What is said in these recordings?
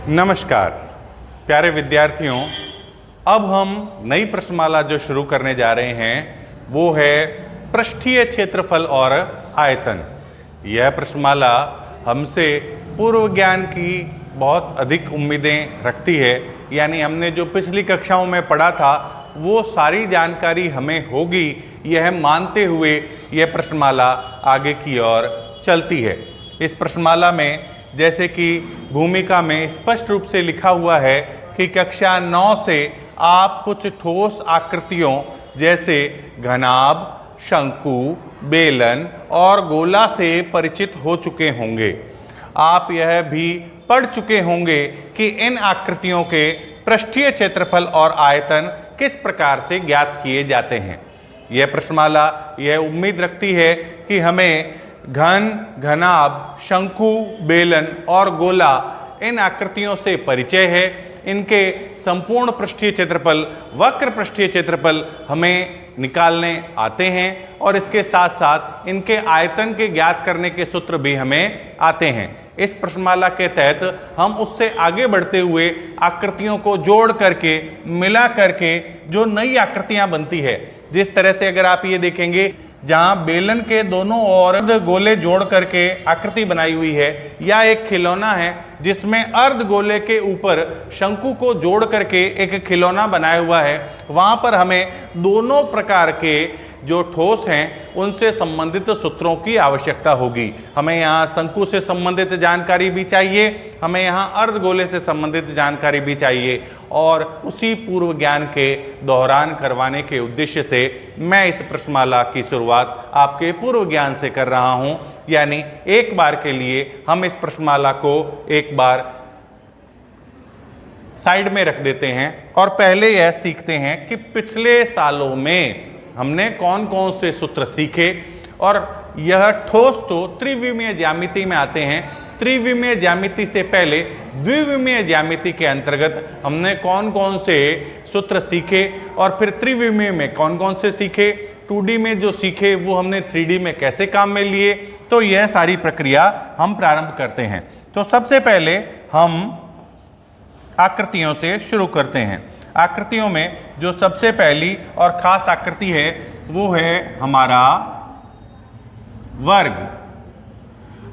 नमस्कार प्यारे विद्यार्थियों, अब हम नई प्रश्नमाला जो शुरू करने जा रहे हैं वो है पृष्ठीय क्षेत्रफल और आयतन। यह प्रश्नमाला हमसे पूर्व ज्ञान की बहुत अधिक उम्मीदें रखती है, यानी हमने जो पिछली कक्षाओं में पढ़ा था वो सारी जानकारी हमें होगी, यह मानते हुए यह प्रश्नमाला आगे की ओर चलती है। इस प्रश्नमाला में जैसे कि भूमिका में स्पष्ट रूप से लिखा हुआ है कि कक्षा 9 से आप कुछ ठोस आकृतियों जैसे घनाभ, शंकु, बेलन और गोला से परिचित हो चुके होंगे। आप यह भी पढ़ चुके होंगे कि इन आकृतियों के पृष्ठीय क्षेत्रफल और आयतन किस प्रकार से ज्ञात किए जाते हैं। यह प्रश्नमाला यह उम्मीद रखती है कि हमें घन, घनाभ, शंकु, बेलन और गोला इन आकृतियों से परिचय है। इनके संपूर्ण पृष्ठीय क्षेत्रफल, वक्र पृष्ठीय क्षेत्रफल हमें निकालने आते हैं और इसके साथ साथ इनके आयतन के ज्ञात करने के सूत्र भी हमें आते हैं। इस प्रश्नमाला के तहत हम उससे आगे बढ़ते हुए आकृतियों को जोड़ करके, मिला करके जो नई आकृतियां बनती है, जिस तरह से अगर आप ये देखेंगे जहां बेलन के दोनों ओर अर्ध गोले जोड़ करके आकृति बनाई हुई है, या एक खिलौना है जिसमें अर्ध गोले के ऊपर शंकु को जोड़ करके एक खिलौना बनाया हुआ है, वहां पर हमें दोनों प्रकार के जो ठोस हैं उनसे संबंधित सूत्रों की आवश्यकता होगी। हमें यहाँ शंकु से संबंधित जानकारी भी चाहिए, हमें यहाँ अर्धगोले से संबंधित जानकारी भी चाहिए, और उसी पूर्व ज्ञान के दोहरान करवाने के उद्देश्य से मैं इस प्रश्नमाला की शुरुआत आपके पूर्व ज्ञान से कर रहा हूँ। यानी एक बार के लिए हम इस प्रश्नमाला को एक बार साइड में रख देते हैं और पहले यह सीखते हैं कि पिछले सालों में हमने कौन कौन से सूत्र सीखे। और यह ठोस तो त्रिविमीय ज्यामिति में आते हैं। त्रिविमीय ज्यामिति से पहले द्विविमीय ज्यामिति के अंतर्गत हमने कौन कौन से सूत्र सीखे और फिर त्रिविमीय में कौन कौन से सीखे, 2D में जो सीखे वो हमने 3D में कैसे काम में लिए। तो यह सारी प्रक्रिया हम प्रारंभ करते हैं। तो सबसे पहले हम आकृतियों से शुरू करते हैं। आकृतियों में जो सबसे पहली और खास आकृति है वो है हमारा वर्ग।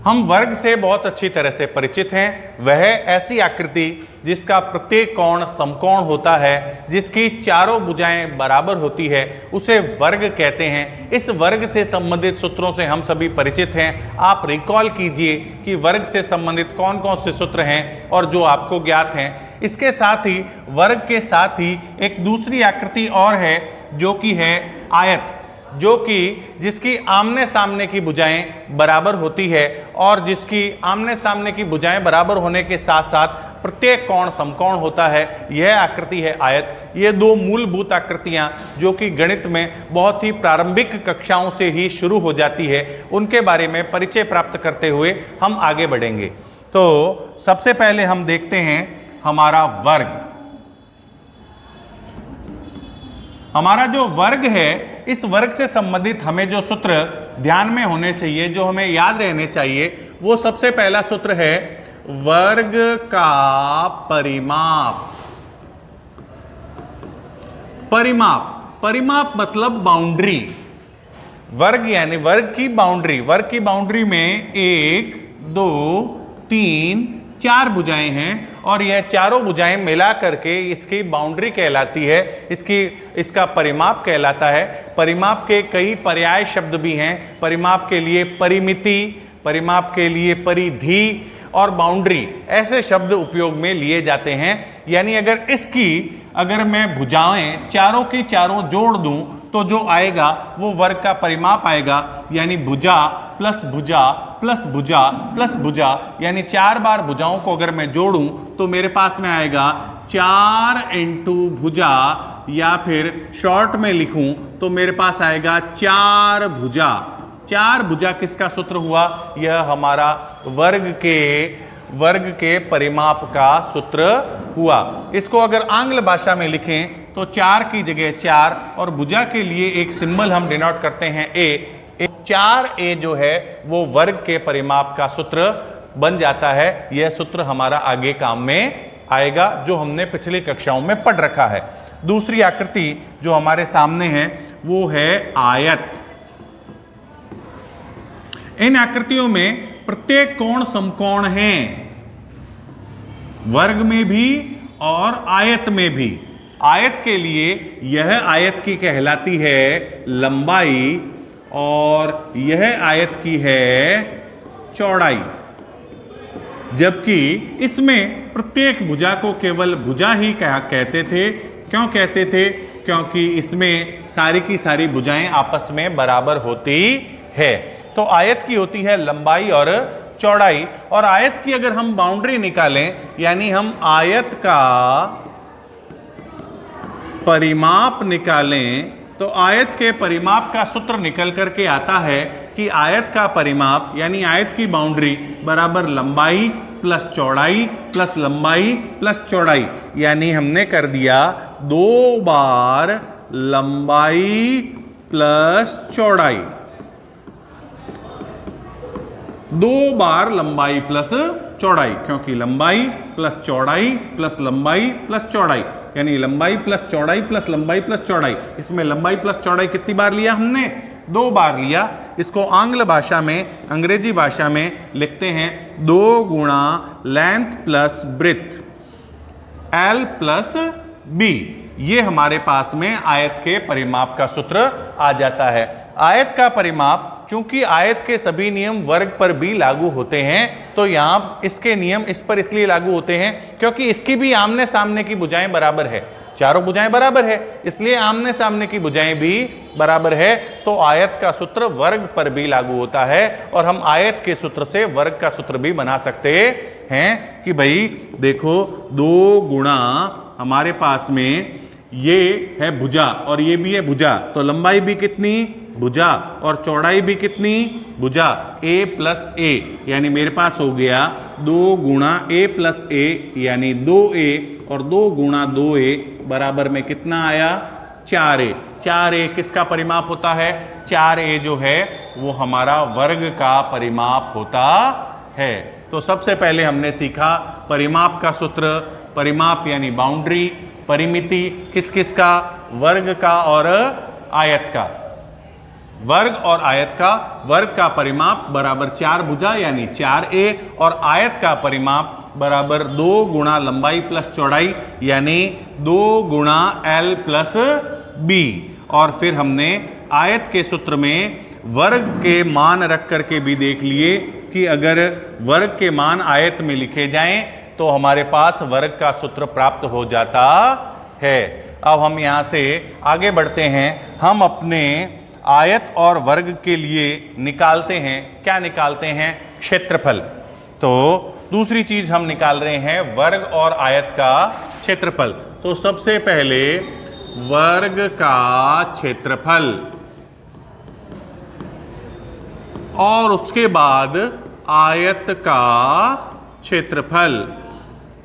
हम वर्ग से बहुत अच्छी तरह से परिचित हैं। वह ऐसी आकृति जिसका प्रत्येक कोण समकोण होता है, जिसकी चारों भुजाएं बराबर होती है, उसे वर्ग कहते हैं। इस वर्ग से संबंधित सूत्रों से हम सभी परिचित हैं। आप रिकॉल कीजिए कि वर्ग से संबंधित कौन कौन से सूत्र हैं और जो आपको ज्ञात हैं। इसके साथ ही वर्ग के साथ ही एक दूसरी आकृति और है जो कि है आयत, जो कि जिसकी आमने सामने की भुजाएं बराबर होती है और जिसकी आमने सामने की भुजाएं बराबर होने के साथ साथ प्रत्येक कोण समकोण होता है, यह आकृति है आयत। ये दो मूलभूत आकृतियां जो कि गणित में बहुत ही प्रारंभिक कक्षाओं से ही शुरू हो जाती है, उनके बारे में परिचय प्राप्त करते हुए हम आगे बढ़ेंगे। तो सबसे पहले हम देखते हैं हमारा वर्ग। हमारा जो वर्ग है, इस वर्ग से संबंधित हमें जो सूत्र ध्यान में होने चाहिए, जो हमें याद रहने चाहिए, वो सबसे पहला सूत्र है वर्ग का परिमाप। परिमाप, परिमाप मतलब बाउंड्री। वर्ग यानी वर्ग की बाउंड्री। वर्ग की बाउंड्री में 1, 2, 3, 4 भुजाएं हैं और यह चारों भुजाएं मिला करके इसकी बाउंड्री कहलाती है, इसका परिमाप कहलाता है। परिमाप के कई पर्याय शब्द भी हैं। परिमाप के लिए परिमिति, परिमाप के लिए परिधि और बाउंड्री, ऐसे शब्द उपयोग में लिए जाते हैं। यानी अगर मैं भुजाएं चारों की चारों जोड़ दूं तो जो आएगा वो वर्ग का परिमाप आएगा। यानी भुजा प्लस भुजा प्लस भुजा प्लस भुजा, यानी 4 बार भुजाओं को अगर मैं जोड़ूं तो मेरे पास में आएगा 4 इंटू भुजा, या फिर शॉर्ट में लिखूं तो मेरे पास आएगा 4 भुजा। 4 भुजा किसका सूत्र हुआ? यह हमारा वर्ग के परिमाप का सूत्र हुआ। इसको अगर आंग्ल भाषा में लिखें तो 4 की जगह 4 और भुजा के लिए एक सिंबल हम डिनोट करते हैं ए। 4a जो है वो वर्ग के परिमाप का सूत्र बन जाता है। यह सूत्र हमारा आगे काम में आएगा, जो हमने पिछली कक्षाओं में पढ़ रखा है। दूसरी आकृति जो हमारे सामने है वो है आयत। इन आकृतियों में प्रत्येक कोण समकोण है, वर्ग में भी और आयत में भी। आयत के लिए यह आयत की कहलाती है लंबाई और यह आयत की है चौड़ाई, जबकि इसमें प्रत्येक भुजा को केवल भुजा ही कहते थे। क्यों कहते थे? क्योंकि इसमें सारी की सारी भुजाएं आपस में बराबर होती है। तो आयत की होती है लंबाई और चौड़ाई, और आयत की अगर हम बाउंड्री निकालें, यानी हम आयत का परिमाप निकालें, तो आयत के परिमाप का सूत्र निकल करके आता है कि आयत का परिमाप यानी आयत की बाउंड्री बराबर लंबाई प्लस चौड़ाई प्लस लंबाई प्लस चौड़ाई, यानी हमने कर दिया 2 बार लंबाई प्लस चौड़ाई, 2 बार लंबाई प्लस चौड़ाई, क्योंकि लंबाई प्लस चौड़ाई प्लस लंबाई प्लस चौड़ाई, यानी लंबाई प्लस चौड़ाई प्लस लंबाई प्लस चौड़ाई। इसमें लंबाई प्लस चौड़ाई कितनी बार लिया हमने? 2 बार लिया। इसको आंग्ल भाषा में, अंग्रेजी भाषा में लिखते हैं 2 गुणा length plus breadth, L plus B। ये हमारे पास में आयत के परिमाप का सूत्र आ जाता है। आयत का परिमाप, चूंकि आयत के सभी नियम वर्ग पर भी लागू होते हैं, तो यहां इसके नियम इस पर इसलिए लागू होते हैं क्योंकि इसकी भी आमने सामने की भुजाएं बराबर है, चारों भुजाएं बराबर है, इसलिए आमने सामने की भुजाएं भी बराबर है। तो आयत का सूत्र वर्ग पर भी लागू होता है, और हम आयत के सूत्र से वर्ग का सूत्र भी बना सकते हैं कि भाई देखो 2 गुणा हमारे पास में ये है भुजा और ये भी है भुजा, तो लंबाई भी कितनी? भुजा, और चौड़ाई भी कितनी? भुजा, a प्लस ए, यानी मेरे पास हो गया 2 गुणा a प्लस ए, यानी 2a, और 2 गुणा 2a बराबर में कितना आया? 4a। 4a किसका परिमाप होता है? 4a जो है वो हमारा वर्ग का परिमाप होता है। तो सबसे पहले हमने सीखा परिमाप का सूत्र। परिमाप यानी बाउंड्री, परिमिति किस किस का? वर्ग का और आयत का। वर्ग और आयत का, वर्ग का परिमाप बराबर 4 भुजा यानी 4a, और आयत का परिमाप बराबर 2 गुणा लंबाई प्लस चौड़ाई यानी 2 गुणा L प्लस B। और फिर हमने आयत के सूत्र में वर्ग के मान रख करके भी देख लिए कि अगर वर्ग के मान आयत में लिखे जाएं तो हमारे पास वर्ग का सूत्र प्राप्त हो जाता है। अब हम यहां से आगे बढ़ते हैं। हम अपने आयत और वर्ग के लिए निकालते हैं, क्या निकालते हैं? क्षेत्रफल। तो दूसरी चीज हम निकाल रहे हैं वर्ग और आयत का क्षेत्रफल। तो सबसे पहले वर्ग का क्षेत्रफल और उसके बाद आयत का क्षेत्रफल।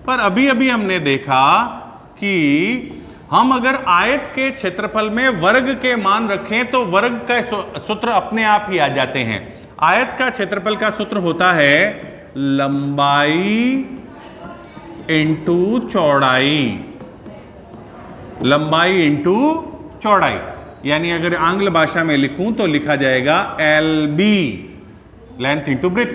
पर अभी अभी हमने देखा कि हम अगर आयत के क्षेत्रफल में वर्ग के मान रखें तो वर्ग का सूत्र अपने आप ही आ जाते हैं। आयत का क्षेत्रफल का सूत्र होता है लंबाई इंटू चौड़ाई, लंबाई इंटू चौड़ाई, यानी अगर आंग्ल भाषा में लिखूं तो लिखा जाएगा LB, लेंथ इंटू ब्रेथ।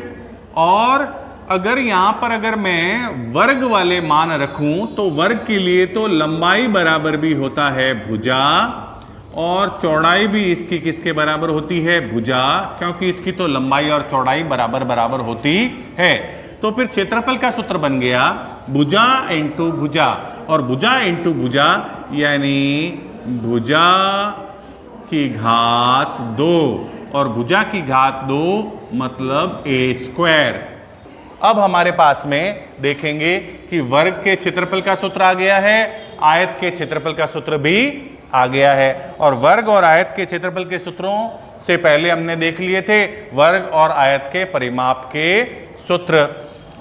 और अगर यहां पर अगर मैं वर्ग वाले मान रखूं तो वर्ग के लिए तो लंबाई बराबर भी होता है भुजा, और चौड़ाई भी इसकी किसके बराबर होती है? भुजा, क्योंकि इसकी तो लंबाई और चौड़ाई बराबर बराबर होती है। तो फिर क्षेत्रफल का सूत्र बन गया भुजा इंटू भुजा, और भुजा इंटू भुजा यानी भुजा की घात 2, और भुजा की घात 2 मतलब a²। अब हमारे पास में देखेंगे कि वर्ग के क्षेत्रफल का सूत्र आ गया है, आयत के क्षेत्रफल का सूत्र भी आ गया है। और वर्ग और आयत के क्षेत्रफल के सूत्रों से पहले हमने देख लिए थे वर्ग और आयत के परिमाप के सूत्र।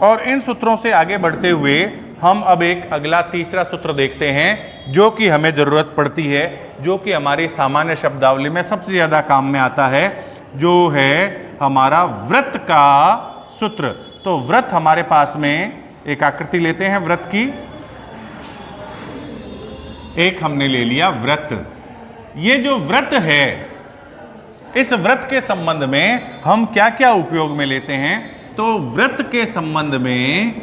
और इन सूत्रों से आगे बढ़ते हुए हम अब एक अगला तीसरा सूत्र देखते हैं जो कि हमें जरूरत पड़ती है, जो कि हमारी सामान्य शब्दावली में सबसे ज्यादा काम में आता है, जो है हमारा वृत्त का सूत्र। तो वृत्त हमारे पास में एक आकृति लेते हैं वृत्त की। एक हमने ले लिया वृत्त। ये जो वृत्त है, इस वृत्त के संबंध में हम क्या क्या उपयोग में लेते हैं? तो वृत्त के संबंध में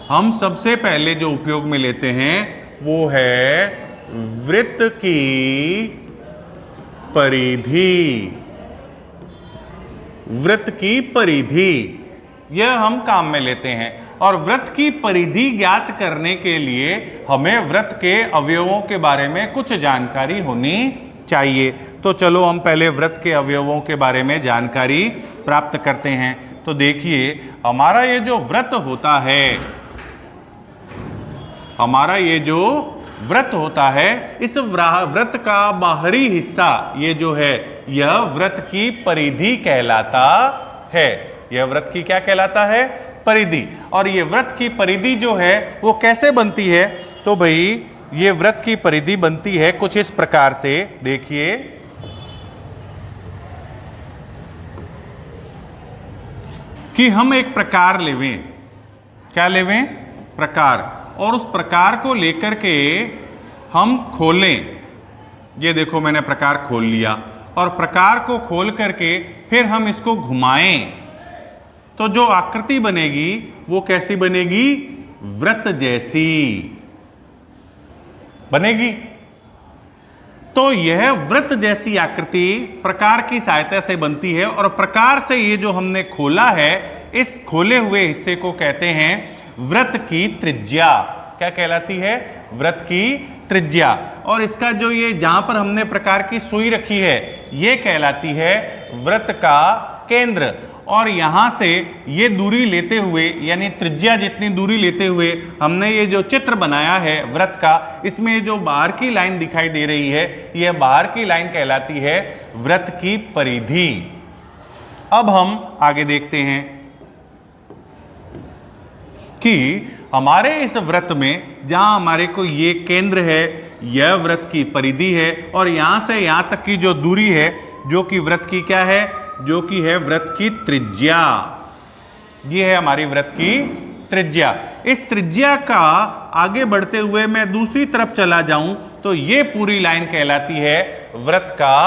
हम सबसे पहले जो उपयोग में लेते हैं वो है वृत्त की परिधि। वृत्त की परिधि यह हम काम में लेते हैं। और वृत्त की परिधि ज्ञात करने के लिए हमें वृत्त के अवयवों के बारे में कुछ जानकारी होनी चाहिए। तो चलो हम पहले वृत्त के अवयवों के बारे में जानकारी प्राप्त करते हैं। तो देखिए, हमारा ये जो वृत्त होता है, हमारा ये जो वृत्त होता है, इस वृत्त का बाहरी हिस्सा ये जो है, यह वृत्त की परिधि कहलाता है। यह वृत्त की क्या कहलाता है? परिधि। और ये वृत्त की परिधि जो है वो कैसे बनती है? तो भाई ये वृत्त की परिधि बनती है कुछ इस प्रकार से। देखिए, कि हम एक प्रकार लेवें। क्या लेवें? प्रकार। और उस प्रकार को लेकर के हम खोलें। ये देखो, मैंने प्रकार खोल लिया। और प्रकार को खोल करके फिर हम इसको घुमाएं, तो जो आकृति बनेगी वो कैसी बनेगी? वृत्त जैसी बनेगी। तो यह वृत्त जैसी आकृति प्रकार की सहायता से बनती है। और प्रकार से ये जो हमने खोला है, इस खोले हुए हिस्से को कहते हैं वृत्त की त्रिज्या। क्या कहलाती है? वृत्त की त्रिज्या। और इसका जो ये जहां पर हमने प्रकार की सुई रखी है, ये कहलाती है वृत्त का केंद्र। और यहां से ये दूरी लेते हुए, यानी त्रिज्या जितनी दूरी लेते हुए हमने ये जो चित्र बनाया है वृत्त का, इसमें जो बाहर की लाइन दिखाई दे रही है, यह बाहर की लाइन कहलाती है वृत्त की परिधि। अब हम आगे देखते हैं कि हमारे इस वृत्त में जहां हमारे को ये केंद्र है, यह वृत्त की परिधि है। और यहां से यहां तक की जो दूरी है, जो कि वृत्त की क्या है? जो कि है वृत्त की त्रिज्या। ये है हमारी वृत्त की त्रिज्या। इस त्रिज्या का आगे बढ़ते हुए मैं दूसरी तरफ चला जाऊं तो ये पूरी लाइन कहलाती है वृत्त का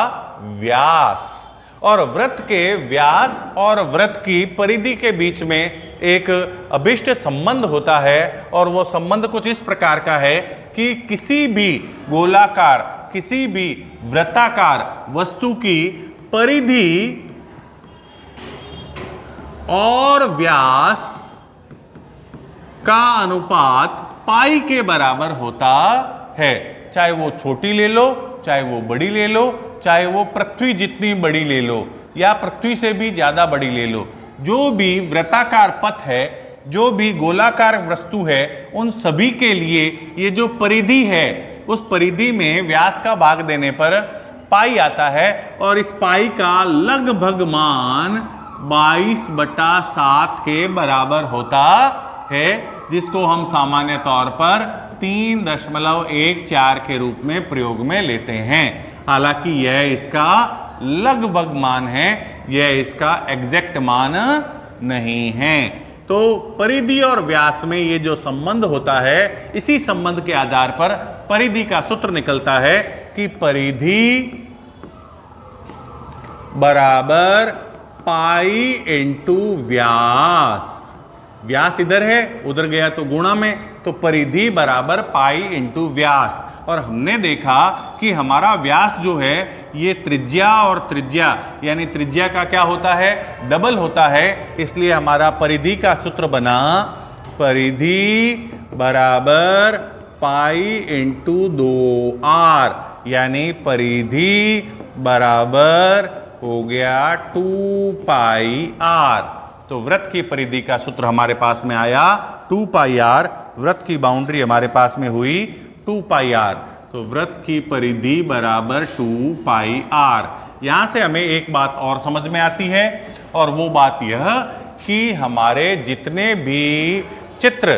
व्यास। और वृत्त के व्यास और वृत्त की परिधि के बीच में एक अभिष्ट संबंध होता है। और वो संबंध कुछ इस प्रकार का है कि किसी भी गोलाकार, किसी भी वृत्ताकार वस्तु की परिधि और व्यास का अनुपात पाई के बराबर होता है। चाहे वो छोटी ले लो, चाहे वो बड़ी ले लो, चाहे वो पृथ्वी जितनी बड़ी ले लो, या पृथ्वी से भी ज्यादा बड़ी ले लो। जो भी वृत्ताकार पथ है, जो भी गोलाकार वस्तु है, उन सभी के लिए ये जो परिधि है, उस परिधि में व्यास का भाग देने पर पाई आता है। और इस पाई का लगभग मान 22/7 के बराबर होता है, जिसको हम सामान्य तौर पर 3.14 के रूप में प्रयोग में लेते हैं। हालांकि यह इसका लगभग मान है, यह इसका एग्जैक्ट मान नहीं है। तो परिधि और व्यास में ये जो संबंध होता है, इसी संबंध के आधार पर परिधि का सूत्र निकलता है कि परिधि बराबर पाई इंटू व्यास। व्यास इधर है, उधर गया तो गुणा में, तो परिधि बराबर पाई इंटू व्यास। और हमने देखा कि हमारा व्यास जो है ये त्रिज्या और त्रिज्या, यानी त्रिज्या का क्या होता है? डबल होता है। इसलिए हमारा परिधि का सूत्र बना परिधि बराबर पाई इंटू 2r, यानी परिधि बराबर हो गया 2πr। तो वृत्त की परिधि का सूत्र हमारे पास में आया 2πr। वृत्त की बाउंड्री हमारे पास में हुई 2πr। तो वृत्त की परिधि बराबर 2πr। यहां से हमें एक बात और समझ में आती है, और वो बात यह कि हमारे जितने भी चित्र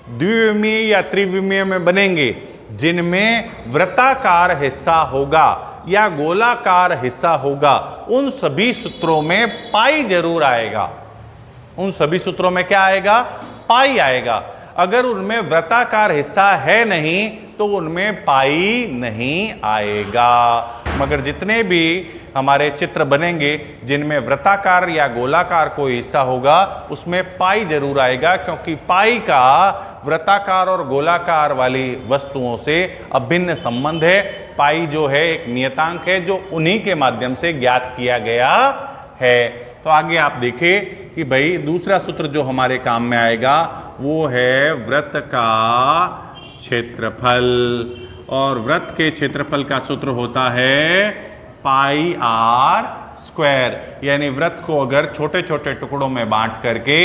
द्विविमीय या त्रिविमीय में बनेंगे, जिनमें वृत्ताकार हिस्सा होगा या गोलाकार हिस्सा होगा, उन सभी सूत्रों में पाई जरूर आएगा। उन सभी सूत्रों में क्या आएगा? पाई आएगा। अगर उनमें वृत्ताकार हिस्सा है नहीं तो उनमें पाई नहीं आएगा। मगर जितने भी हमारे चित्र बनेंगे जिनमें वृत्ताकार या गोलाकार कोई हिस्सा होगा उसमें पाई जरूर आएगा, क्योंकि पाई का वृत्ताकार और गोलाकार वाली वस्तुओं से अभिन्न संबंध है। पाई जो है एक नियतांक है जो उन्हीं के माध्यम से ज्ञात किया गया है। तो आगे आप देखें कि भाई दूसरा सूत्र जो हमारे काम में आएगा वो है वृत्त का क्षेत्रफल, और वृत्त के क्षेत्रफल का सूत्र होता है पाई आर स्क्वायर। यानी वृत्त को अगर छोटे छोटे टुकड़ों में बांट करके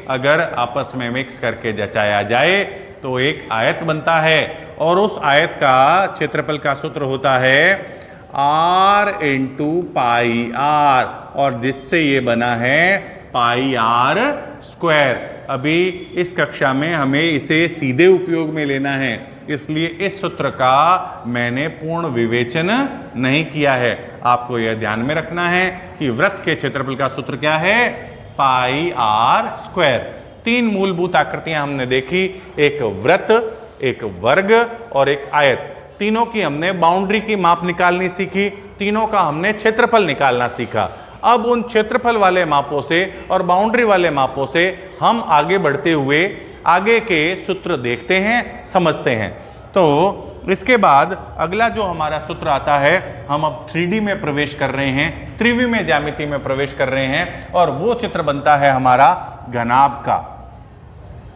अगर आपस में मिक्स करके जचाया जाए तो एक आयत बनता है, और उस आयत का क्षेत्रफल का सूत्र होता है आर इंटू पाई आर, और जिससे ये बना है पाई आर स्क्वायर। अभी इस कक्षा में हमें इसे सीधे उपयोग में लेना है, इसलिए इस सूत्र का मैंने पूर्ण विवेचन नहीं किया है। आपको यह ध्यान में रखना है कि वृत्त के क्षेत्रफल का सूत्र क्या है? पाई आर स्क्वायर। तीन मूलभूत आकृतियां हमने देखी, एक वृत्त, एक वर्ग और एक आयत। तीनों की हमने बाउंड्री की माप निकालनी सीखी, तीनों का हमने क्षेत्रफल निकालना सीखा। अब उन क्षेत्रफल वाले मापों से और बाउंड्री वाले मापों से हम आगे बढ़ते हुए आगे के सूत्र देखते हैं, समझते हैं। तो इसके बाद अगला जो हमारा सूत्र आता है, हम अब 3D में प्रवेश कर रहे हैं, त्रिविमीय ज्यामिति में प्रवेश कर रहे हैं, और वो चित्र बनता है हमारा घनाभ का।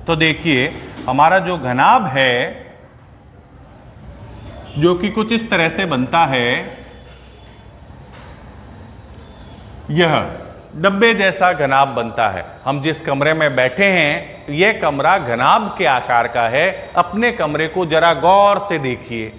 तो देखिए हमारा जो घनाभ है जो कि कुछ इस तरह से बनता है, यह डब्बे जैसा घनाभ बनता है। हम जिस कमरे में बैठे हैं यह कमरा घनाभ के आकार का है। अपने कमरे को जरा गौर से देखिए।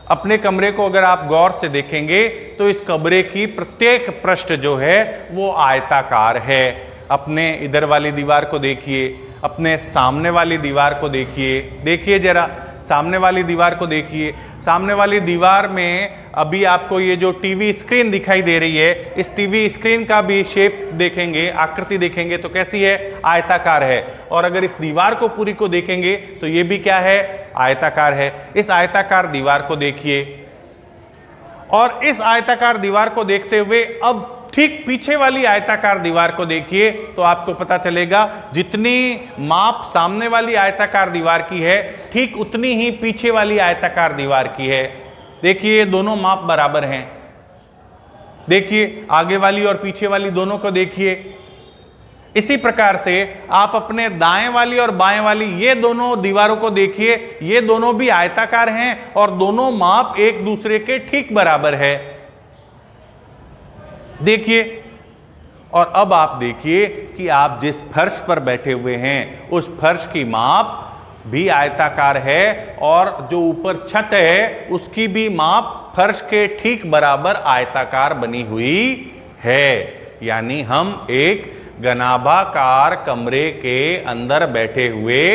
अपने कमरे को अगर आप गौर से देखेंगे तो इस कमरे की प्रत्येक पृष्ठ जो है वो आयताकार है। अपने इधर वाली दीवार को देखिए, अपने सामने वाली दीवार को देखिए, देखिए जरा सामने वाली दीवार को देखिए। सामने वाली दीवार में अभी आपको ये जो टीवी स्क्रीन दिखाई दे रही है, इस टीवी स्क्रीन का भी शेप देखेंगे, आकृति देखेंगे तो कैसी है? आयताकार है। और अगर इस दीवार को पूरी को देखेंगे तो ये भी क्या है? आयताकार है। इस आयताकार दीवार को देखिए, और इस आयताकार दीवार को देखते हुए अब ठीक पीछे वाली आयताकार दीवार को देखिए तो आपको पता चलेगा जितनी माप सामने वाली आयताकार दीवार की है ठीक उतनी ही पीछे वाली आयताकार दीवार की है। देखिए ये दोनों माप बराबर हैं। देखिए आगे वाली और पीछे वाली दोनों को देखिए। इसी प्रकार से आप अपने दाएं वाली और बाएं वाली ये दोनों दीवारों को देखिए, ये दोनों भी आयताकार हैं और दोनों माप एक दूसरे के ठीक बराबर है। देखिए, और अब आप देखिए कि आप जिस फर्श पर बैठे हुए हैं उस फर्श की माप भी आयताकार है, और जो ऊपर छत है उसकी भी माप फर्श के ठीक बराबर आयताकार बनी हुई है। यानी हम एक घनाभाकार कमरे के अंदर बैठे हुए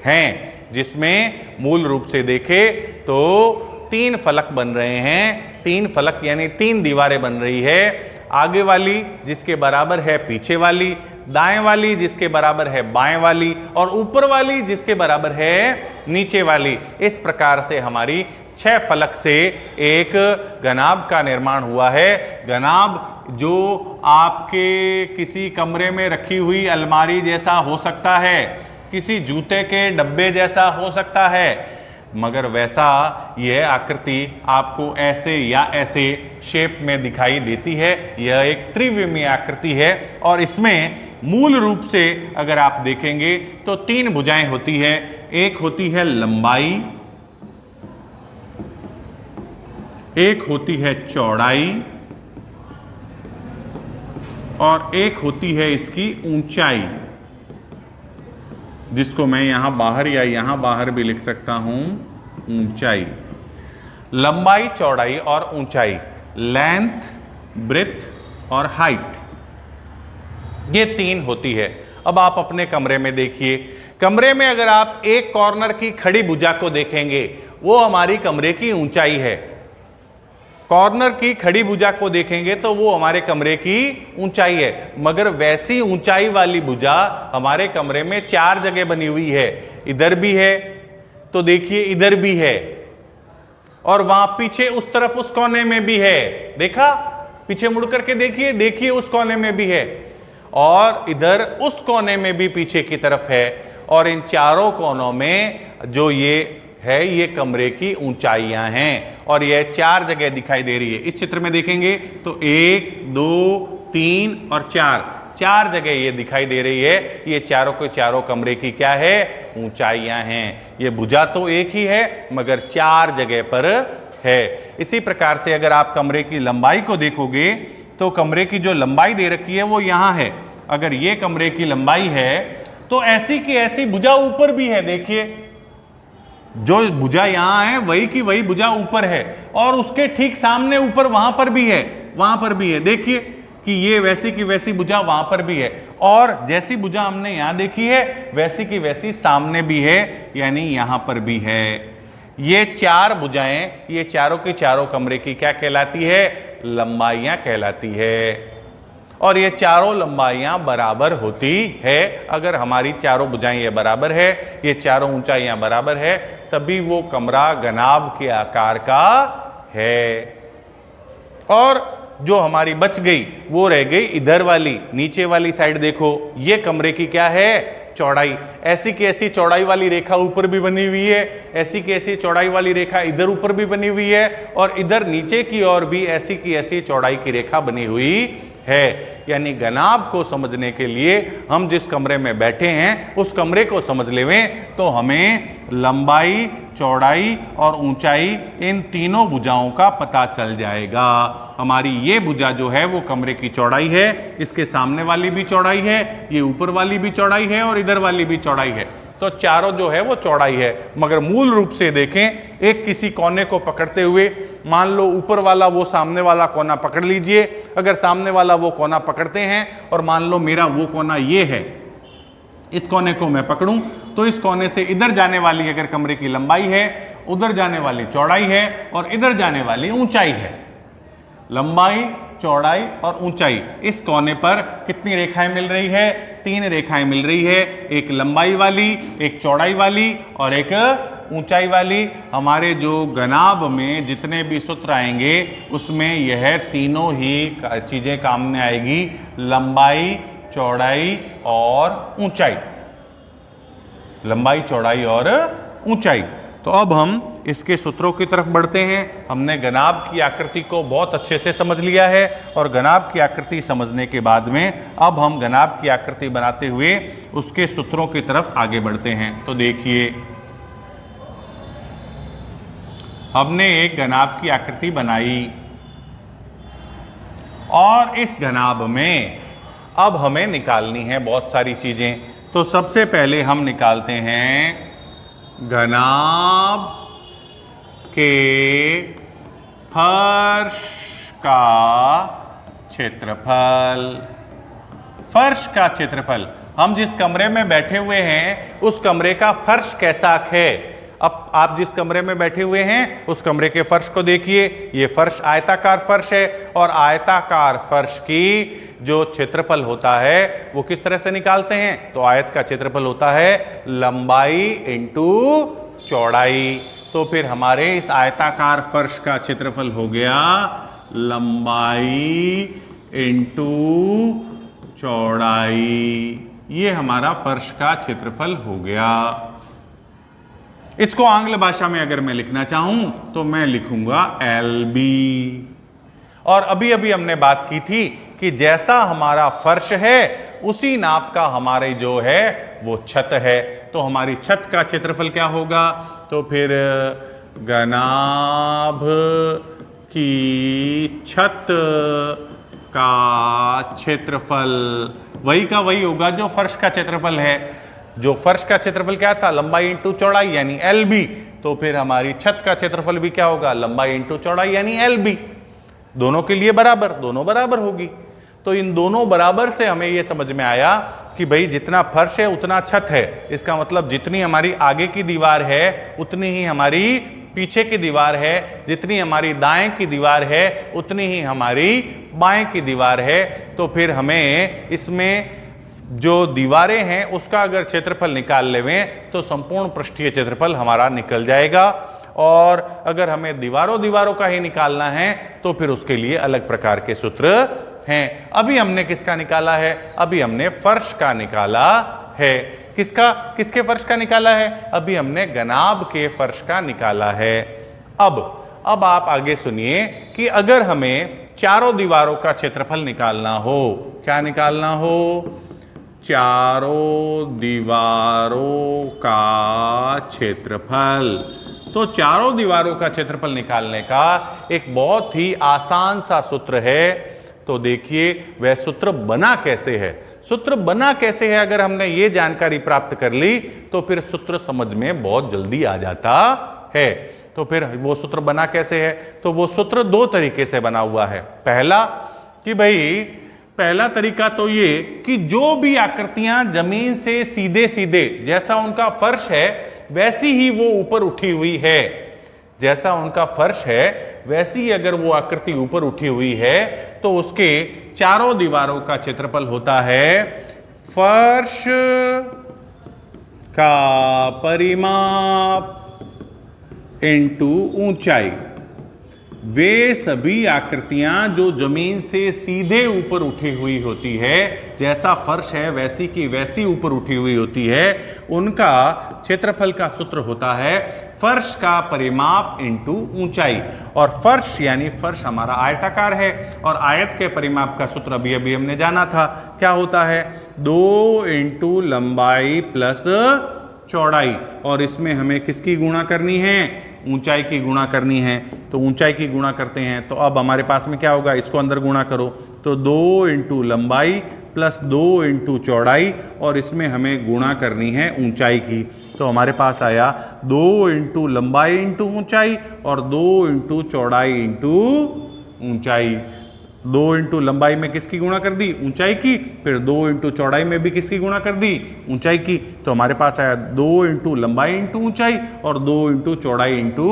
हैं, जिसमें मूल रूप से देखें तो 3 फलक बन रहे हैं। 3 फलक यानी 3 दीवारें बन रही है। आगे वाली जिसके बराबर है पीछे वाली, दाएं वाली जिसके बराबर है बाएं वाली, और ऊपर वाली जिसके बराबर है नीचे वाली। इस प्रकार से हमारी 6 फलक से एक घनाभ का निर्माण हुआ है। घनाभ जो आपके किसी कमरे में रखी हुई अलमारी जैसा हो सकता है, किसी जूते के डब्बे जैसा हो सकता है, मगर वैसा यह आकृति आपको ऐसे या ऐसे शेप में दिखाई देती है। यह एक त्रिविमीय आकृति है, और इसमें मूल रूप से अगर आप देखेंगे तो 3 भुजाएं होती है। एक होती है लंबाई, एक होती है चौड़ाई, और एक होती है इसकी ऊंचाई, जिसको मैं यहां बाहर या यहां बाहर भी लिख सकता हूं, ऊंचाई। लंबाई, चौड़ाई और ऊंचाई, लेंथ, ब्रेथ और हाइट, ये 3 होती है। अब आप अपने कमरे में देखिए, कमरे में अगर आप एक कॉर्नर की खड़ी भुजा को देखेंगे वो हमारी कमरे की ऊंचाई है। कॉर्नर की खड़ी भुजा को देखेंगे तो वो हमारे कमरे की ऊंचाई है, मगर वैसी ऊंचाई वाली भुजा हमारे कमरे में 4 जगह बनी हुई है। इधर भी है, तो देखिए इधर भी है, और वहां पीछे उस तरफ उस कोने में भी है। देखा, पीछे मुड़ करके देखिए, देखिए उस कोने में भी है, और इधर उस कोने में भी पीछे की तरफ है। और इन चारों कोनों में जो ये है, ये कमरे की ऊंचाइयां हैं, और ये 4 जगह दिखाई दे रही है। इस चित्र में देखेंगे तो 1 2 3 और 4 जगह ये दिखाई दे रही है। ये चारों के चारों कमरे की क्या है, ऊंचाइयां हैं। ये भुजा तो एक ही है, मगर 4 जगह पर है। इसी प्रकार से अगर आप कमरे की लंबाई को देखोगे तो कमरे की जो लंबाई दे रखी है वो यहां है। अगर ये कमरे की लंबाई है तो ऐसी की ऐसी भुजा ऊपर भी है। देखिए, जो भुजा यहां है वही की वही भुजा ऊपर है, और उसके ठीक सामने ऊपर वहां पर भी है, वहां पर भी है। देखिए कि ये वैसी की वैसी भुजा वहां पर भी है, और जैसी भुजा हमने यहां देखी है वैसी की वैसी सामने भी है, यानी यहां पर भी है। ये 4 भुजाएं, ये चारों के चारों कमरे की क्या कहलाती है, लंबाइयां कहलाती है। और ये चारों लंबाइयां बराबर होती है। अगर हमारी चारों भुजाएं ये बराबर है, ये चारों ऊंचाइयां बराबर है, तभी वो कमरा घनाभ के आकार का है। और जो हमारी बच गई वो रह गई इधर वाली, नीचे वाली साइड। देखो, ये कमरे की क्या है, चौड़ाई। ऐसी की ऐसी चौड़ाई वाली रेखा ऊपर भी बनी हुई है, ऐसी की ऐसी चौड़ाई वाली रेखा इधर ऊपर भी बनी हुई है, और इधर नीचे की ओर भी ऐसी की ऐसी चौड़ाई की रेखा बनी हुई है। यानी घनाभ को समझने के लिए हम जिस कमरे में बैठे हैं उस कमरे को समझ लेवें तो हमें लंबाई, चौड़ाई और ऊंचाई, इन तीनों भुजाओं का पता चल जाएगा। हमारी ये भुजा जो है वो कमरे की चौड़ाई है, इसके सामने वाली भी चौड़ाई है, ये ऊपर वाली भी चौड़ाई है, और इधर वाली भी चौड़ाई है। तो चारों जो है वो चौड़ाई है। मगर मूल रूप से देखें, एक किसी कोने को पकड़ते हुए, मान लो ऊपर वाला वो सामने वाला कोना पकड़ लीजिए। अगर सामने वाला वो कोना पकड़ते हैं और मान लो मेरा वो कोना ये है, इस कोने को मैं पकड़ूं तो इस कोने से इधर जाने वाली अगर कमरे की लंबाई है, उधर जाने वाली चौड़ाई है, और इधर जाने वाली ऊंचाई है। लंबाई, चौड़ाई और ऊंचाई, इस कोने पर कितनी रेखाएं मिल रही है, 3 रेखाएं मिल रही है। एक लंबाई वाली, एक चौड़ाई वाली और एक ऊंचाई वाली। हमारे जो घनाभ में जितने भी सूत्र आएंगे उसमें यह तीनों ही चीजें काम में आएगी, लंबाई, चौड़ाई और ऊंचाई। लंबाई, चौड़ाई और ऊंचाई। तो अब हम इसके सूत्रों की तरफ बढ़ते हैं। हमने घनाभ की आकृति को बहुत अच्छे से समझ लिया है, और घनाभ की आकृति समझने के बाद में अब हम घनाभ की आकृति बनाते हुए उसके सूत्रों की तरफ आगे बढ़ते हैं। तो देखिए, हमने एक घनाभ की आकृति बनाई, और इस घनाभ में अब हमें निकालनी है बहुत सारी चीजें। तो सबसे पहले हम निकालते हैं घनाभ के फर्श का क्षेत्रफल। फर्श का क्षेत्रफल, हम जिस कमरे में बैठे हुए हैं उस कमरे का फर्श कैसा है। अब आप जिस कमरे में बैठे हुए हैं उस कमरे के फर्श को देखिए। ये फर्श आयताकार फर्श है, और आयताकार फर्श की जो क्षेत्रफल होता है वो किस तरह से निकालते हैं, तो आयत का क्षेत्रफल होता है लंबाई इंटू चौड़ाई। तो फिर हमारे इस आयताकार फर्श का क्षेत्रफल हो गया लंबाई इंटू चौड़ाई। ये हमारा फर्श का क्षेत्रफल हो गया। इसको आंग्ल भाषा में अगर मैं लिखना चाहूं तो मैं लिखूंगा LB। और अभी अभी हमने बात की थी कि जैसा हमारा फर्श है उसी नाप का हमारे जो है वो छत है। तो हमारी छत का क्षेत्रफल क्या होगा, तो फिर घनाभ की छत का क्षेत्रफल वही का वही होगा जो फर्श का क्षेत्रफल है। जो फर्श का क्षेत्रफल क्या था, लंबाई इंटू चौड़ाई यानी LB। तो फिर हमारी छत का क्षेत्रफल भी क्या होगा, लंबाई इंटू चौड़ाई यानी LB। दोनों के लिए बराबर, दोनों बराबर होगी। तो इन दोनों बराबर से हमें यह समझ में आया कि भाई जितना फर्श है उतना छत है। इसका मतलब जितनी हमारी आगे की दीवार है उतनी ही हमारी पीछे की दीवार है, जितनी हमारी दाएं की दीवार है उतनी ही हमारी बाएं की दीवार है। तो फिर हमें इसमें जो दीवारें हैं उसका अगर क्षेत्रफल निकाल लेवें तो संपूर्ण पृष्ठीय क्षेत्रफल हमारा निकल जाएगा। और अगर हमें दीवारों दीवारों का ही निकालना है तो फिर उसके लिए अलग प्रकार के सूत्र हैं। अभी हमने किसका निकाला है? अभी हमने फर्श का निकाला है। किसका? किसके फर्श का निकाला है? अभी हमने गनाब के फर्श का निकाला है। अब आप आगे सुनिए कि अगर हमें चारों दीवारों का क्षेत्रफल निकालना हो, क्या निकालना हो? चारों दीवारों का क्षेत्रफल। तो चारों दीवारों का क्षेत्रफल निकालने का एक बहुत ही आसान सा सूत्र है। तो देखिए वह सूत्र बना कैसे है। सूत्र बना कैसे है अगर हमने ये जानकारी प्राप्त कर ली तो फिर सूत्र समझ में बहुत जल्दी आ जाता है। तो फिर वो सूत्र बना कैसे है? तो वो सूत्र दो तरीके से बना हुआ है। पहला कि भाई पहला तरीका तो ये कि जो भी आकृतियां जमीन से सीधे सीधे जैसा उनका फर्श है वैसी ही वो ऊपर उठी हुई है, जैसा उनका फर्श है वैसी ही अगर वो आकृति ऊपर उठी हुई है तो उसके चारों दीवारों का क्षेत्रफल होता है फर्श का परिमाप इंटू ऊंचाई। वे सभी आकृतियां जो जमीन से सीधे ऊपर उठी हुई होती है, जैसा फर्श है वैसी की वैसी ऊपर उठी हुई होती है, उनका क्षेत्रफल का सूत्र होता है फर्श का परिमाप इंटू ऊंचाई। और फर्श यानी फर्श हमारा आयताकार है और आयत के परिमाप का सूत्र अभी अभी हमने जाना था। क्या होता है? 2 इंटू लंबाई प्लस चौड़ाई। और इसमें हमें किसकी गुणा करनी है? ऊंचाई की गुणा करनी है। तो ऊंचाई की गुणा करते हैं तो अब हमारे पास में क्या होगा? इसको अंदर गुणा करो तो 2 इंटू लंबाई प्लस 2 इंटू चौड़ाई और इसमें हमें गुणा करनी है ऊंचाई की। तो हमारे पास आया 2 इंटू लंबाई इंटू ऊंचाई और 2 इंटू चौड़ाई इंटू ऊंचाई। 2 इंटू लंबाई में किसकी गुणा कर दी? ऊंचाई की। फिर 2 इंटू चौड़ाई में भी किसकी गुणा कर दी? ऊंचाई की। तो हमारे पास आया 2 इंटू लंबाई इंटू ऊंचाई और 2 इंटू चौड़ाई इंटू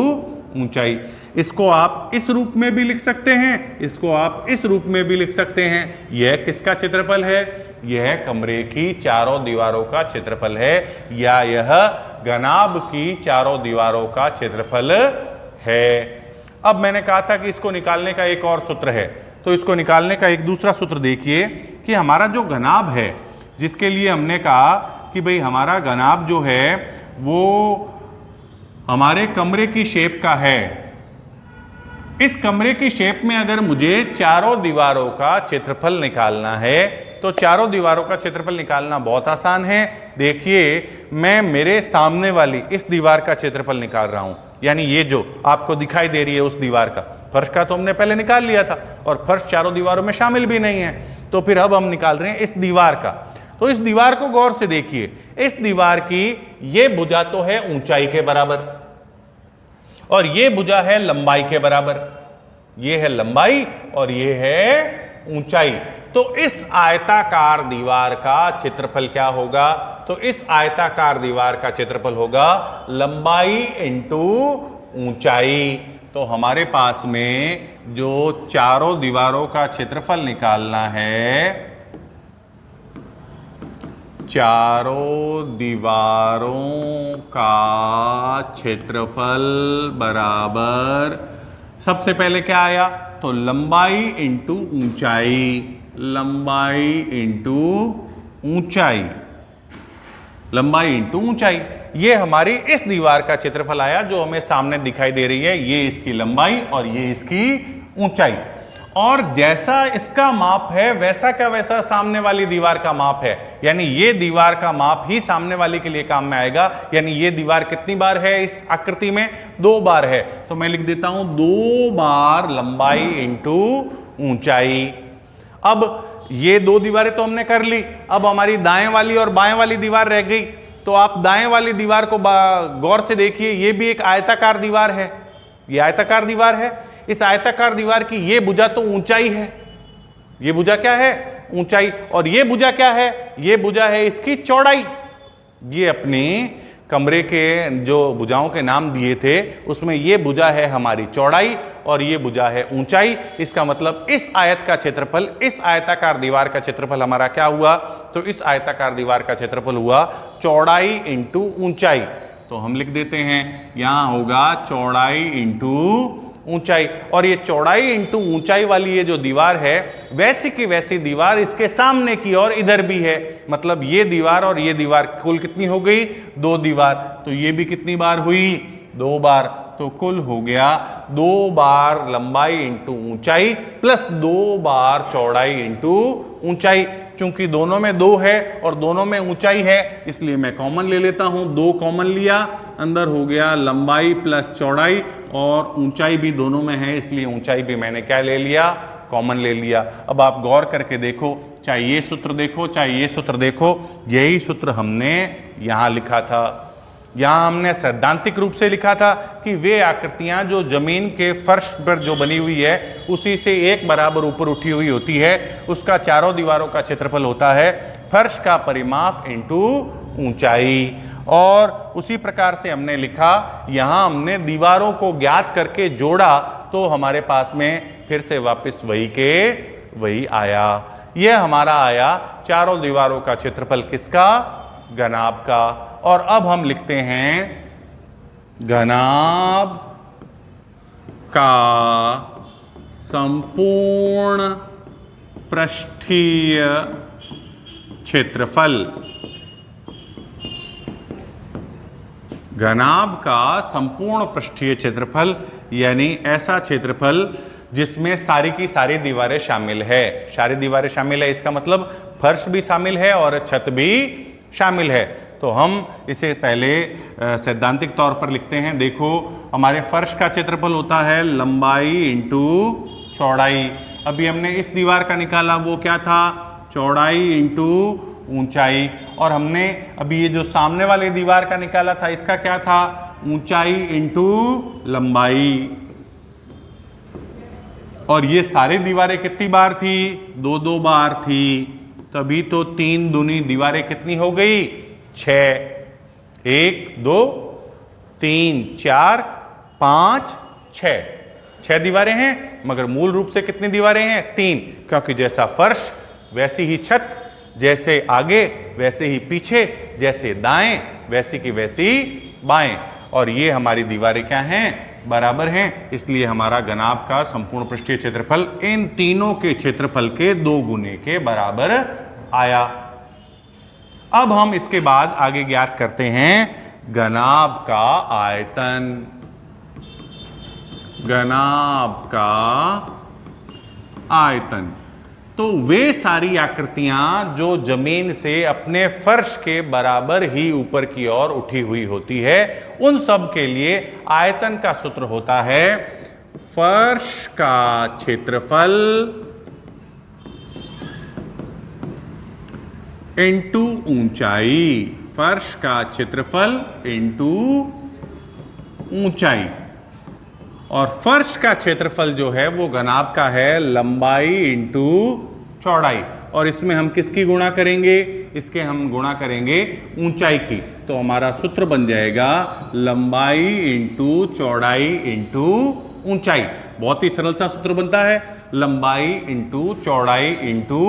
ऊंचाई। इसको आप इस रूप में भी लिख सकते हैं, इसको आप इस रूप में भी लिख सकते हैं। यह किसका क्षेत्रफल है? यह कमरे की चारों दीवारों का क्षेत्रफल है या यह गनाब की चारों दीवारों का क्षेत्रफल है। अब मैंने कहा था कि इसको निकालने का एक और सूत्र है, तो इसको निकालने का एक दूसरा सूत्र देखिए कि हमारा जो गनाब है, जिसके लिए हमने कहा कि भाई हमारा गनाब जो है वो हमारे कमरे की शेप का है। इस कमरे की शेप में अगर मुझे चारों दीवारों का क्षेत्रफल निकालना है तो चारों दीवारों का क्षेत्रफल निकालना बहुत आसान है। देखिए मैं मेरे सामने वाली इस दीवार का क्षेत्रफल निकाल रहा हूं, यानी ये जो आपको दिखाई दे रही है उस दीवार का। फर्श का तो हमने पहले निकाल लिया था और फर्श चारों दीवारों में शामिल भी नहीं है, तो फिर अब हम निकाल रहे हैं इस दीवार का। तो इस दीवार को गौर से देखिए, इस दीवार की ये भुजा तो है ऊंचाई के बराबर और ये भुजा है लंबाई के बराबर। ये है लंबाई और ये है ऊंचाई। तो इस आयताकार दीवार का क्षेत्रफल क्या होगा? तो इस आयताकार दीवार का क्षेत्रफल होगा लंबाई इंटू ऊंचाई। तो हमारे पास में जो चारों दीवारों का क्षेत्रफल निकालना है, चारों दीवारों का क्षेत्रफल बराबर, सबसे पहले क्या आया? तो लंबाई इंटू ऊंचाई, लंबाई इंटू ऊंचाई, लंबाई इंटू ऊंचाई। ये हमारी इस दीवार का क्षेत्रफल आया जो हमें सामने दिखाई दे रही है। ये इसकी लंबाई और ये इसकी ऊंचाई। और जैसा इसका माप है वैसा का वैसा सामने वाली दीवार का माप है, यानी ये दीवार का माप ही सामने वाली के लिए काम में आएगा। यानी ये दीवार कितनी बार है इस आकृति में? 2 बार है। तो मैं लिख देता हूं 2 बार लंबाई इंटू ऊंचाई। अब ये 2 दीवारें तो हमने कर ली, अब हमारी दाएं वाली और बाएं वाली दीवार रह गई। तो आप दाएं वाली दीवार को गौर से देखिए, ये भी एक आयताकार दीवार है, ये आयताकार दीवार है। इस आयताकार दीवार की ये भुजा तो ऊंचाई है, ये भुजा क्या है? ऊंचाई। और ये भुजा क्या है? ये भुजा है इसकी चौड़ाई। ये अपनी कमरे के जो भुजाओं के नाम दिए थे उसमें ये भुजा है हमारी चौड़ाई और ये भुजा है ऊंचाई। इसका मतलब इस आयत का क्षेत्रफल, इस आयताकार दीवार का क्षेत्रफल हमारा क्या हुआ? तो इस आयताकार दीवार का क्षेत्रफल हुआ चौड़ाई इंटू ऊंचाई। तो हम लिख देते हैं, यहां होगा चौड़ाई इंटू ऊंचाई। और ये चौड़ाई इंटू ऊंचाई वाली ये जो दीवार है वैसी की वैसी दीवार इसके सामने की ओर इधर भी है। मतलब ये दीवार और ये दीवार कुल कितनी हो गई? 2 दीवार। तो ये भी कितनी बार हुई? 2 बार। तो कुल हो गया 2 बार लंबाई इंटू ऊंचाई प्लस 2 बार चौड़ाई इंटू ऊंचाई। चूंकि दोनों में 2 है और दोनों में ऊंचाई है इसलिए मैं कॉमन ले लेता हूं। 2 कॉमन लिया, अंदर हो गया लंबाई प्लस चौड़ाई और ऊंचाई भी दोनों में है इसलिए ऊंचाई भी मैंने क्या ले लिया? कॉमन ले लिया। अब आप गौर करके देखो, चाहे ये सूत्र देखो चाहे ये सूत्र देखो, यही सूत्र हमने यहां लिखा था। यहां हमने सैद्धांतिक रूप से लिखा था कि वे आकृतियां जो जमीन के फर्श पर जो बनी हुई है उसी से एक बराबर ऊपर उठी हुई होती है, उसका चारों दीवारों का क्षेत्रफल होता है फर्श का परिमाप इंटू ऊंचाई। और उसी प्रकार से हमने लिखा, यहां हमने दीवारों को ज्ञात करके जोड़ा तो हमारे पास में फिर से वापस वही के वही आया। यह हमारा आया चारों दीवारों का क्षेत्रफल किसका? घनाभ का। और अब हम लिखते हैं घनाभ का संपूर्ण पृष्ठीय क्षेत्रफल। घनाभ का संपूर्ण पृष्ठीय क्षेत्रफल यानी ऐसा क्षेत्रफल जिसमें सारी की सारी दीवारें शामिल है। सारी दीवारें शामिल है इसका मतलब फर्श भी शामिल है और छत भी शामिल है। तो हम इसे पहले सैद्धांतिक तौर पर लिखते हैं। देखो, हमारे फर्श का क्षेत्रफल होता है लंबाई इंटू चौड़ाई। अभी हमने इस दीवार का निकाला, वो क्या था? चौड़ाई इंटू ऊंचाई। और हमने अभी ये जो सामने वाली दीवार का निकाला था, इसका क्या था? ऊंचाई इंटू लंबाई। और ये सारी दीवारें कितनी बार थी? 2-2 बार थी। तभी तो 3 दूनी दीवारें कितनी हो गई? 6। 1 2 3 4 5 6 6 दीवारें हैं, मगर मूल रूप से कितनी दीवारें हैं? 3। क्योंकि जैसा फर्श वैसी ही छत, जैसे आगे वैसे ही पीछे, जैसे दाएं वैसी की वैसी बाएं। और ये हमारी दीवारें क्या हैं? बराबर हैं। इसलिए हमारा घनाभ का संपूर्ण पृष्ठीय क्षेत्रफल इन तीनों के क्षेत्रफल के 2 गुने के बराबर आया। अब हम इसके बाद आगे ज्ञात करते हैं घनाभ का आयतन। घनाभ का आयतन तो वे सारी आकृतियां जो जमीन से अपने फर्श के बराबर ही ऊपर की ओर उठी हुई होती है, उन सब के लिए आयतन का सूत्र होता है फर्श का क्षेत्रफल इंटू ऊंचाई। फर्श का क्षेत्रफल इंटू ऊंचाई। और फर्श का क्षेत्रफल जो है वो घनाभ का है लंबाई इंटू चौड़ाई। और इसमें हम किसकी गुणा करेंगे? इसके हम गुणा करेंगे ऊंचाई की। तो हमारा सूत्र बन जाएगा लंबाई इंटू चौड़ाई इंटू ऊंचाई। बहुत ही सरल सा सूत्र बनता है, लंबाई इंटू चौड़ाई इंटू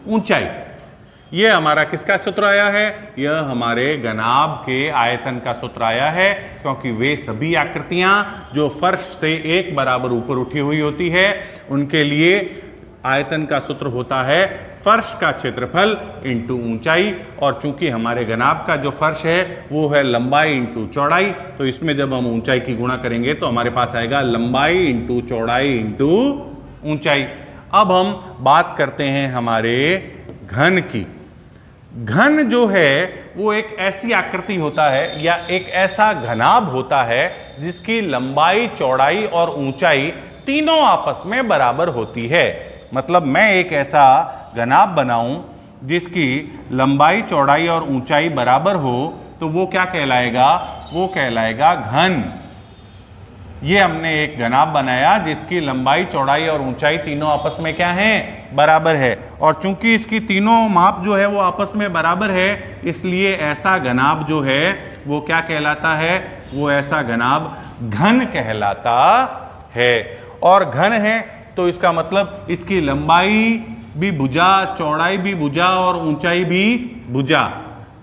ऊंचाई। यह हमारा किसका सूत्र आया है? यह हमारे घनाभ के आयतन का सूत्र आया है, क्योंकि वे सभी आकृतियां जो फर्श से एक बराबर ऊपर उठी हुई होती है, उनके लिए आयतन का सूत्र होता है फर्श का क्षेत्रफल इंटू ऊंचाई। और चूंकि हमारे घनाभ का जो फर्श है वो है लंबाई इंटू चौड़ाई, तो इसमें जब हम ऊंचाई की गुणा करेंगे तो हमारे पास आएगा लंबाई इंटू चौड़ाई इंटू ऊंचाई। अब हम बात करते हैं हमारे घन की। घन जो है वो एक ऐसी आकृति होता है या एक ऐसा घनाभ होता है जिसकी लंबाई, चौड़ाई और ऊंचाई तीनों आपस में बराबर होती है। मतलब मैं एक ऐसा घनाभ बनाऊं जिसकी लंबाई, चौड़ाई और ऊंचाई बराबर हो, तो वो क्या कहलाएगा? वो कहलाएगा घन। ये हमने एक घनाभ बनाया जिसकी लंबाई, चौड़ाई और ऊंचाई तीनों आपस में क्या है, बराबर है। और चूंकि इसकी तीनों माप जो है वो आपस में बराबर है, इसलिए ऐसा घनाभ जो है वो क्या कहलाता है, वो ऐसा घनाभ घन कहलाता है। और घन है तो इसका मतलब इसकी लंबाई भी भुजा, चौड़ाई भी भुजा और ऊंचाई भी भुजा।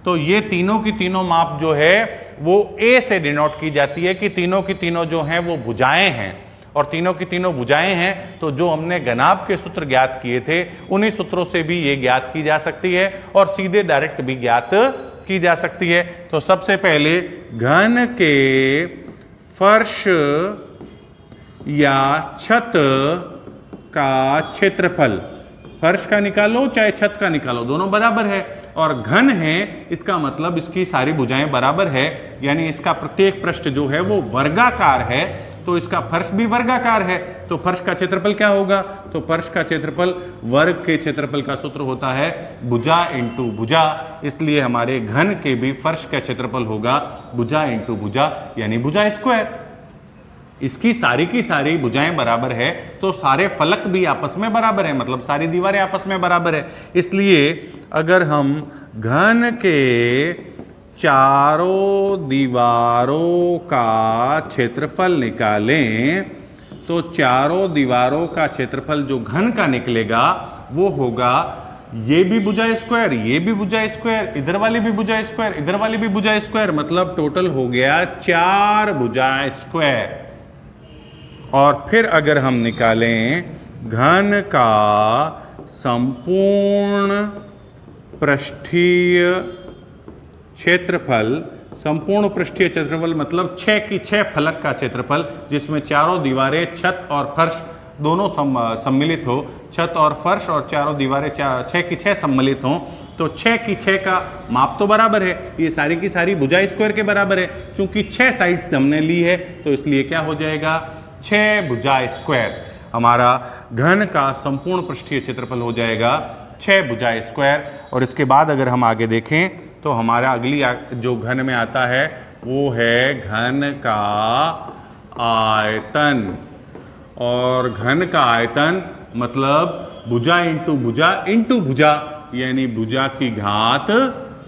तो ये तीनों की तीनों माप जो है वो ए से डिनोट की जाती है कि तीनों की तीनों जो हैं वो भुजाएं हैं। और तीनों की तीनों भुजाएं हैं तो जो हमने घनाभ के सूत्र ज्ञात किए थे उन्हीं सूत्रों से भी ये ज्ञात की जा सकती है और सीधे डायरेक्ट भी ज्ञात की जा सकती है। तो सबसे पहले घन के फर्श या छत का क्षेत्रफल, फर्श का निकालो चाहे छत का निकालो, दोनों बराबर है। और घन है इसका मतलब इसकी सारी भुजाएं बराबर है, यानी इसका प्रत्येक पृष्ठ जो है वो वर्गाकार है, तो इसका फर्श भी वर्गाकार है। तो फर्श का क्षेत्रफल क्या होगा, तो फर्श का क्षेत्रफल वर्ग के क्षेत्रफल का सूत्र होता है भुजा इंटू भुजा। इसलिए हमारे घन के भी फर्श का क्षेत्रफल होगा भुजा इंटू भुजा, यानी भुजा स्क्वायर। इसकी सारी की सारी भुजाएं बराबर है तो सारे फलक भी आपस में बराबर है, मतलब सारी दीवारें आपस में बराबर है। इसलिए अगर हम घन के चारों दीवारों का क्षेत्रफल निकालें तो चारों दीवारों का क्षेत्रफल जो घन का निकलेगा वो होगा ये भी भुजा स्क्वायर, ये भी भुजा स्क्वायर, इधर वाली भी भुजा स्क्वायर, इधर वाली भी भुजा स्क्वायर, मतलब टोटल हो गया 4 भुजा स्क्वायर। और फिर अगर हम निकालें घन का संपूर्ण पृष्ठीय क्षेत्रफल, संपूर्ण पृष्ठीय क्षेत्रफल मतलब 6 की 6 फलक का क्षेत्रफल, जिसमें चारों दीवारें, छत और फर्श दोनों सम्मिलित हो, छत और फर्श और चारों दीवारें 6 की 6 सम्मिलित हों, तो 6 की 6 का माप तो बराबर है, ये सारी की सारी भुजा स्क्वायर के बराबर है। चूंकि 6 साइड्स हमने ली है तो इसलिए क्या हो जाएगा 6 भुजा स्क्वायर। हमारा घन का संपूर्ण पृष्ठीय क्षेत्रफल हो जाएगा 6 भुजा स्क्वायर। और इसके बाद अगर हम आगे देखें तो हमारा अगली जो घन में आता है वो है घन का आयतन। और घन का आयतन मतलब भुजा इंटू भुजा, यानी भुजा की घात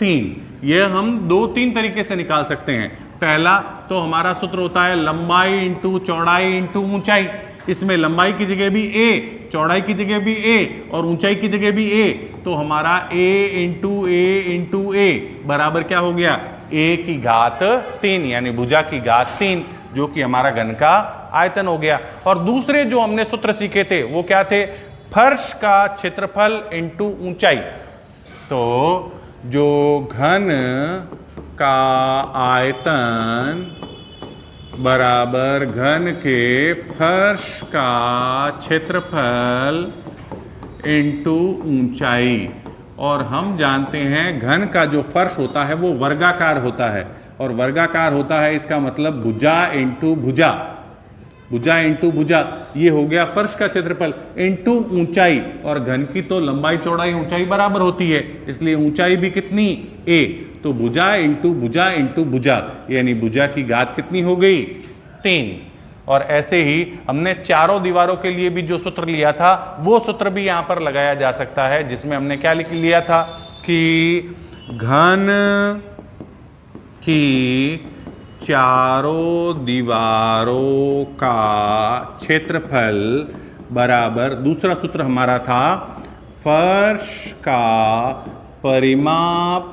3। यह हम 2-3 तरीके से निकाल सकते हैं। पहला तो हमारा सूत्र होता है लंबाई इंटू चौड़ाई इंटू ऊंचाई। इसमें लंबाई की जगह भी a, चौड़ाई की जगह भी a और ऊंचाई की जगह भी a, तो हमारा a इंटू a बराबर क्या हो गया a की घात 3, यानी भुजा की घात 3, जो कि हमारा घन का आयतन हो गया। और दूसरे जो हमने सूत्र सीखे थे वो क्या थे, फर्श का क्षेत्रफल इंटू ऊंचाई। तो जो घन का आयतन बराबर घन के फर्श का क्षेत्रफल इंटू ऊंचाई। और हम जानते हैं घन का जो फर्श होता है वो वर्गाकार होता है, और वर्गाकार होता है इसका मतलब भुजा इंटू भुजा, भुजा इंटू भुजा, ये हो गया फर्श का क्षेत्रफल इंटू ऊंचाई। और घन की तो लंबाई चौड़ाई ऊंचाई बराबर होती है, इसलिए ऊंचाई भी कितनी a, तो भुजा इंटू भुजा, यानी भुजा की घात कितनी हो गई 3। और ऐसे ही हमने चारों दीवारों के लिए भी जो सूत्र लिया था वो सूत्र भी यहां पर लगाया जा सकता है, जिसमें हमने क्या लिख लिया था कि घन की चारों दीवारों का क्षेत्रफल बराबर, दूसरा सूत्र हमारा था फर्श का परिमाप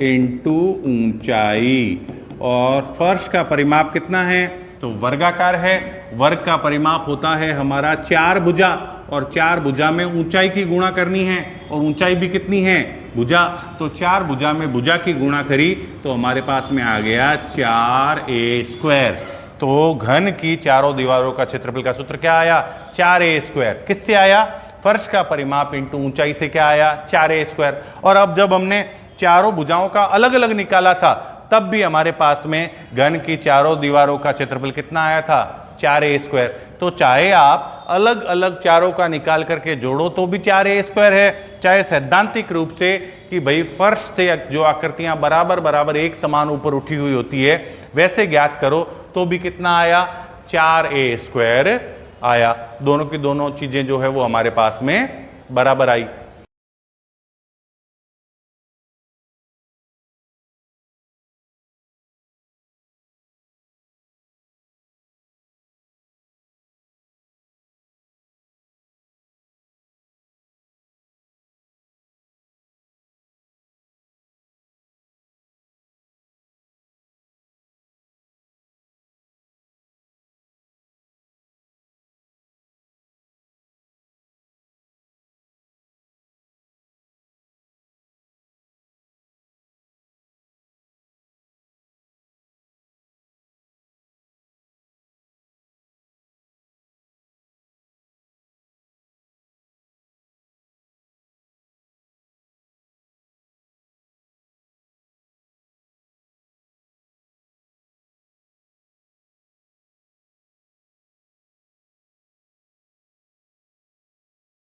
इंटू ऊंचाई। और फर्श का परिमाप कितना है, तो वर्गाकार है, वर्ग का परिमाप होता है हमारा 4 भुजा, और 4 भुजा में ऊंचाई की गुणा करनी है, और ऊंचाई भी कितनी है भुजा, तो 4 भुजा में भुजा की गुणा करी तो हमारे पास में आ गया 4a स्क्वायर। तो घन की चारों दीवारों का क्षेत्रफल का सूत्र क्या आया 4a स्क्वायर। किससे आया, फर्श का परिमाप इंटू ऊंचाई से क्या आया 4a स्क्वायर। और अब जब हमने चारों भुजाओं का अलग अलग निकाला था तब भी हमारे पास में घन की चारों दीवारों का क्षेत्रफल कितना आया था 4a स्क्वायर। तो चाहे आप अलग अलग चारों का निकाल करके जोड़ो तो भी 4a स्क्वायर है, चाहे सैद्धांतिक रूप से कि भाई फर्श से जो आकृतियां बराबर बराबर एक समान ऊपर उठी हुई होती है वैसे ज्ञात करो तो भी कितना आया 4a² आया। दोनों की दोनों चीजें जो है वो हमारे पास में बराबर आई।